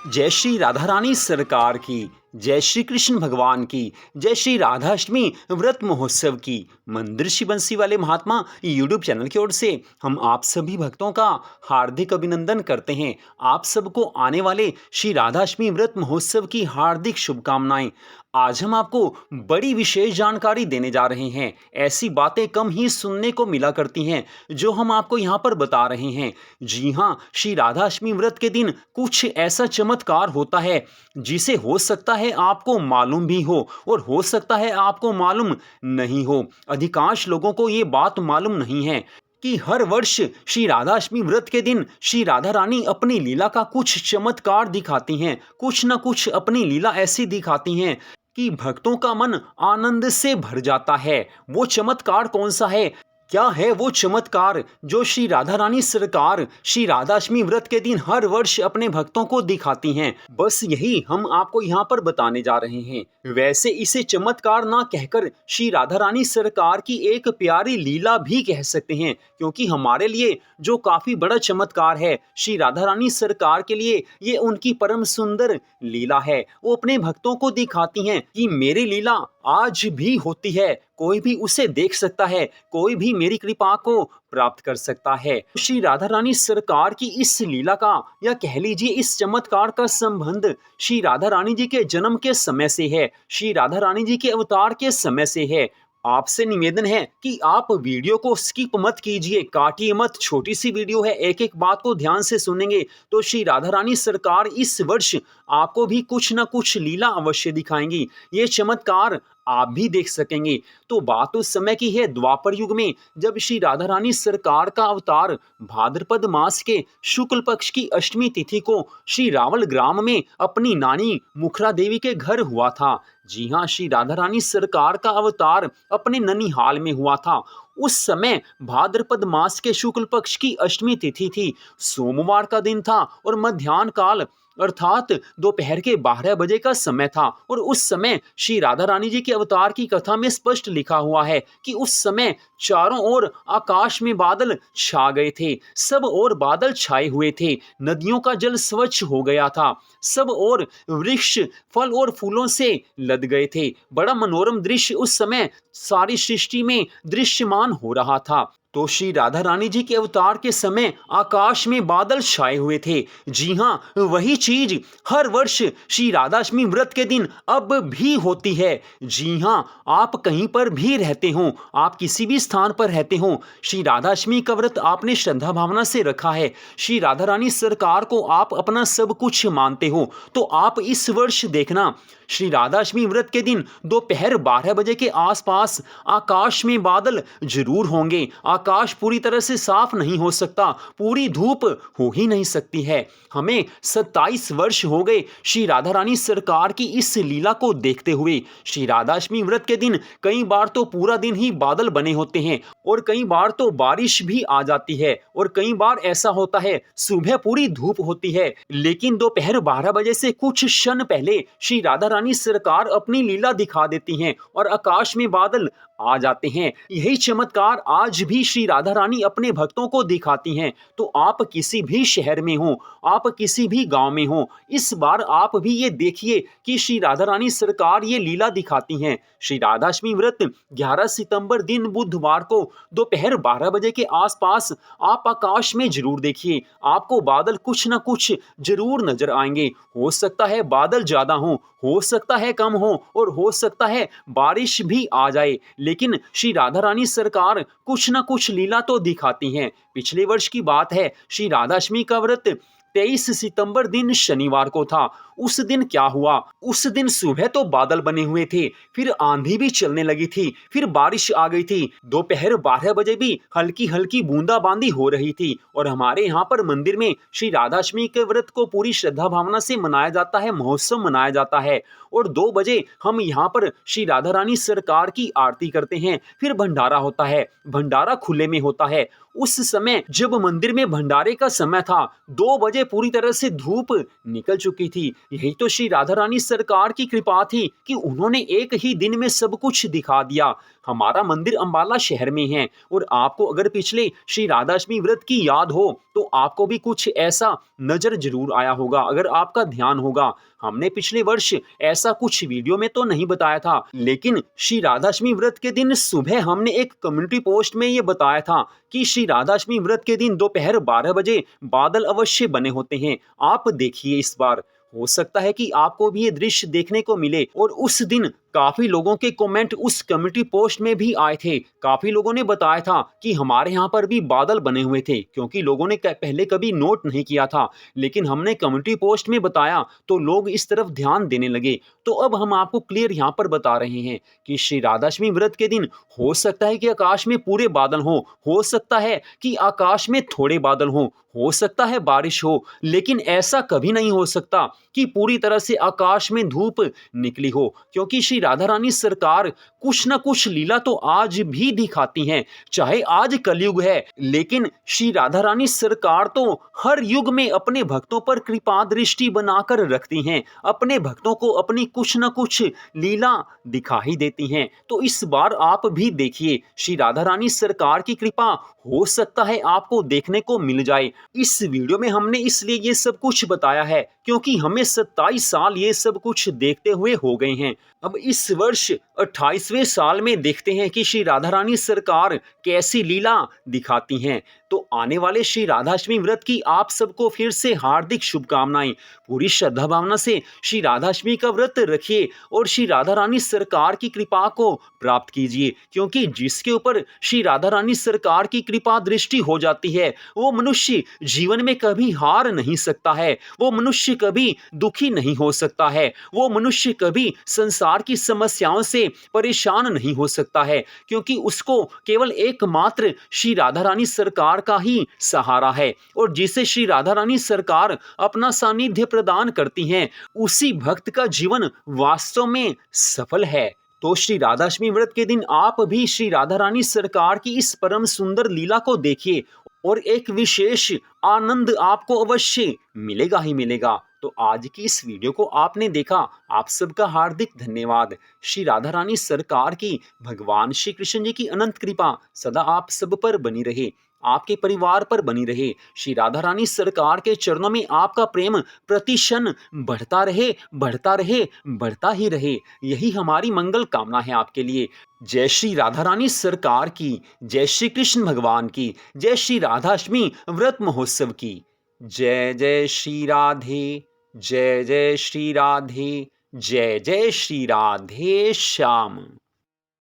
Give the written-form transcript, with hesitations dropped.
जय श्री राधा रानी सरकार की, जय श्री कृष्ण भगवान की, जय श्री राधाष्टमी व्रत महोत्सव की। मंदिर श्री बंसी वाले महात्मा यूट्यूब चैनल की ओर से हम आप सभी भक्तों का हार्दिक अभिनंदन करते हैं। आप सबको आने वाले श्री राधाष्टमी व्रत महोत्सव की हार्दिक शुभकामनाएं। आज हम आपको बड़ी विशेष जानकारी देने जा रहे हैं। ऐसी बातें कम ही सुनने को मिला करती हैं जो हम आपको यहाँ पर बता रहे हैं। जी हाँ, श्री राधाष्टमी व्रत के दिन कुछ ऐसा चमत्कार होता है जिसे हो सकता है आपको मालूम भी हो और हो सकता है आपको मालूम नहीं हो। अधिकांश लोगों को ये बात मालूम नहीं है कि हर वर्ष श्री राधाष्टमी व्रत के दिन श्री राधा रानी अपनी लीला का कुछ चमत्कार दिखाती हैं। कुछ न कुछ अपनी लीला ऐसी दिखाती हैं कि भक्तों का मन आनंद से भर जाता है। वो चमत्कार कौन सा है? क्या है वो चमत्कार जो श्री राधा रानी सरकार श्री राधाष्टमी व्रत के दिन हर वर्ष अपने भक्तों को दिखाती हैं? बस यही हम आपको यहाँ पर बताने जा रहे हैं। वैसे इसे चमत्कार ना कहकर श्री राधा रानी सरकार की एक प्यारी लीला भी कह सकते हैं, क्योंकि हमारे लिए जो काफी बड़ा चमत्कार है, श्री राधा रानी सरकार के लिए ये उनकी परम सुंदर लीला है। वो अपने भक्तों को दिखाती हैं कि मेरी लीला आज भी होती है, कोई भी उसे देख सकता है, कोई भी मेरी कृपा को प्राप्त कर सकता है। श्री राधा रानी सरकार की इस लीला का या कह लीजिए इस चमत्कार का संबंध श्री राधा रानी जी के जन्म के समय से है, श्री राधा रानी जी के अवतार के समय से है। आपसे निवेदन है कि आप वीडियो को स्किप मत कीजिए, काटिए मत। छोटी सी वीडियो है, एक एक बात को ध्यान से सुनेंगे तो श्री राधा रानी सरकार इस वर्ष आपको भी कुछ न कुछ लीला अवश्य दिखाएंगी। ये चमत्कार आप भी देख सकेंगे। तो बात उस समय की है, द्वापर युग में, जब श्री राधा रानी सरकार का अवतार भाद्रपद मास के शुक्ल पक्ष की अष्टमी तिथि को श्री रावल ग्राम में अपनी नानी मुखरा देवी के घर हुआ था। जी हाँ, श्री राधा रानी सरकार का अवतार अपने ननिहाल में हुआ था। उस समय भाद्रपद मास के शुक्ल पक्ष की अष्टमी तिथि थी, सोमवार का दिन था और मध्याह्न काल अर्थात दोपहर के 12 बजे का समय था। और उस समय श्री राधा रानी जी के अवतार की कथा में स्पष्ट लिखा हुआ है कि उस समय चारों ओर आकाश में बादल छा गए थे, सब ओर बादल छाए हुए थे, नदियों का जल स्वच्छ हो गया था, सब ओर वृक्ष फल और फूलों से लद गए थे। बड़ा मनोरम दृश्य उस समय सारी सृष्टि में दृश्यमान हो रहा था। तो श्री राधा रानी जी के अवतार के समय आकाश में बादल छाए हुए थे। जी हाँ, वही चीज हर वर्ष श्री राधाष्टमी व्रत के दिन अब भी होती है। जी हाँ, आप कहीं पर भी रहते हो, आप किसी भी स्थान पर रहते हो, श्री राधाष्टमी का व्रत आपने श्रद्धा भावना से रखा है, श्री राधा रानी सरकार को आप अपना सब कुछ मानते हो, तो आप इस वर्ष देखना श्री राधाष्टमी व्रत के दिन दोपहर 12 बजे के आसपास आकाश में बादल जरूर होंगे। आकाश पूरी तरह से साफ नहीं हो सकता, पूरी धूप हो ही नहीं सकती है। हमें 27 वर्ष हो गए श्री राधा रानी सरकार की इस लीला को देखते हुए। श्री राधाष्टमी व्रत के दिन कई बार तो पूरा दिन ही बादल बने होते हैं और कई बार तो बारिश भी आ जाती है और कई बार ऐसा होता है सुबह पूरी धूप होती है, लेकिन दोपहर 12 बजे से कुछ क्षण पहले श्री राधा रानी सरकार अपनी लीला दिखा देती हैं और आकाश में बादल आ जाते हैं। यही चमत्कार आज भी श्री राधा रानी अपने भक्तों को दिखाती हैं। तो आप किसी भी शहर में हो, आप किसी भी गांव में हो, इस बार आप भी ये देखिए कि श्री राधा रानी सरकार ये लीला दिखाती हैं। श्री राधाष्टमी व्रत 11 सितंबर दिन बुधवार को दोपहर 12 बजे के आसपास आप आकाश में जरूर देखिए, आपको बादल कुछ न कुछ जरूर नजर आएंगे। हो सकता है बादल ज्यादा हो सकता है कम हो और हो सकता है बारिश भी आ जाए, लेकिन श्री राधा रानी सरकार कुछ न कुछ लीला तो दिखाती हैं। पिछले वर्ष की बात है, श्री राधाष्टमी का व्रत 23 सितंबर दिन शनिवार को था। उस दिन क्या हुआ? उस दिन सुबह तो बादल बने हुए थे, फिर आंधी भी चलने लगी थी, फिर बारिश आ गई थी, दोपहर 12 बजे भी हल्की हल्की बूंदाबांदी हो रही थी। और हमारे यहाँ पर मंदिर में श्री राधाष्टमी के व्रत को पूरी श्रद्धा भावना से मनाया जाता है, महोत्सव मनाया जाता है। और 2 बजे हम यहाँ पर श्री राधा रानी सरकार की आरती करते हैं, फिर भंडारा होता है, भंडारा खुले में होता है। उस समय जब मंदिर में भंडारे का समय था, 2 बजे पूरी तरह से धूप निकल चुकी थी। यही तो श्री राधा रानी सरकार की कृपा थी कि उन्होंने एक ही दिन में सब कुछ दिखा दिया। हमारा मंदिर अंबाला शहर में है और आपको अगर पिछले श्री राधाष्टमी व्रत की याद हो तो आपको भी कुछ ऐसा नजर जरूर आया होगा। अगर आपका ध्यान होगा, हमने पिछले वर्ष ऐसा कुछ वीडियो में तो नहीं बताया था, लेकिन श्री राधाष्टमी व्रत के दिन सुबह हमने एक कम्युनिटी पोस्ट में ये बताया था कि श्री राधाष्टमी व्रत के दिन दोपहर 12 बजे बादल अवश्य बने होते हैं। आप देखिए इस बार, हो सकता है कि आपको भी ये दृश्य देखने को मिले। और उस दिन काफी लोगों के कमेंट उस कम्युनिटी पोस्ट में भी आए थे। काफी लोगों ने बताया था कि हमारे यहाँ पर भी बादल बने हुए थे, क्योंकि लोगों ने पहले कभी नोट नहीं किया था, लेकिन हमने कम्युनिटी पोस्ट में बताया तो लोग इस तरफ ध्यान देने लगे। तो अब हम आपको क्लियर यहाँ पर बता रहे हैं कि श्री राधाष्टमी व्रत के दिन हो सकता है कि आकाश में पूरे बादल हो सकता है कि आकाश में थोड़े बादल हो सकता है बारिश हो, लेकिन ऐसा कभी नहीं हो सकता कि पूरी तरह से आकाश में धूप निकली हो, क्योंकि श्री राधा रानी सरकार कुछ न कुछ लीला तो आज भी दिखाती हैं। चाहे आज कलयुग है, लेकिन श्री राधा रानी सरकार तो हर युग में अपने भक्तों पर कृपा दृष्टि बनाकर रखती हैं, अपने भक्तों को अपनी कुछ न कुछ लीला दिखा ही देती हैं। तो इस बार आप भी देखिए, श्री राधा रानी सरकार की कृपा हो सकता है आपको देखने को मिल जाए। इस वीडियो में हमने इसलिए ये सब कुछ बताया है क्योंकि हमें 27 साल ये सब कुछ देखते हुए हो गए हैं। अब इस वर्ष 28वें साल में देखते हैं कि श्री राधा रानी सरकार कैसी लीला दिखाती हैं। तो आने वाले श्री राधाष्टमी व्रत की आप सबको फिर से हार्दिक शुभकामनाएं। पूरी श्रद्धा भावना से श्री राधाष्टमी का व्रत रखिए और श्री राधा रानी सरकार की कृपा को प्राप्त कीजिए, क्योंकि जिसके ऊपर श्री राधा रानी सरकार की कृपा दृष्टि हो जाती है वो मनुष्य जीवन में कभी हार नहीं सकता है, वो मनुष्य कभी दुखी नहीं हो सकता है, वो मनुष्य कभी संसार की समस्याओं से परेशान नहीं हो सकता है, क्योंकि उसको केवल एकमात्र श्री राधा रानी सरकार का ही सहारा है। और जिसे श्री राधा रानी सरकार अपना सानिध्य प्रदान करती हैं, उसी भक्त का जीवन वास्तव में सफल है। तो श्री राधाष्टमी व्रत के दिन आप भी श्री राधा रानी सरकार की इस परम सुंदर लीला को देखिए और एक विशेष आनंद आपको अवश्य मिलेगा ही मिलेगा। तो आज की इस वीडियो को आपने देखा, आप सबका हार्दिक धन्यवाद। श्री राधा रानी सरकार की, भगवान श्री कृष्ण जी की अनंत कृपा सदा आप सब पर बनी रहे, आपके परिवार पर बनी रहे। श्री राधा रानी सरकार के चरणों में आपका प्रेम प्रतिक्षण बढ़ता रहे, बढ़ता रहे, बढ़ता ही रहे। यही हमारी मंगल कामना है आपके लिए। जय श्री राधा रानी सरकार की, जय श्री कृष्ण भगवान की, जय श्री राधाष्टमी व्रत महोत्सव की। जय जय श्री राधे, जय जय श्री राधे, जय जय श्री राधे श्याम।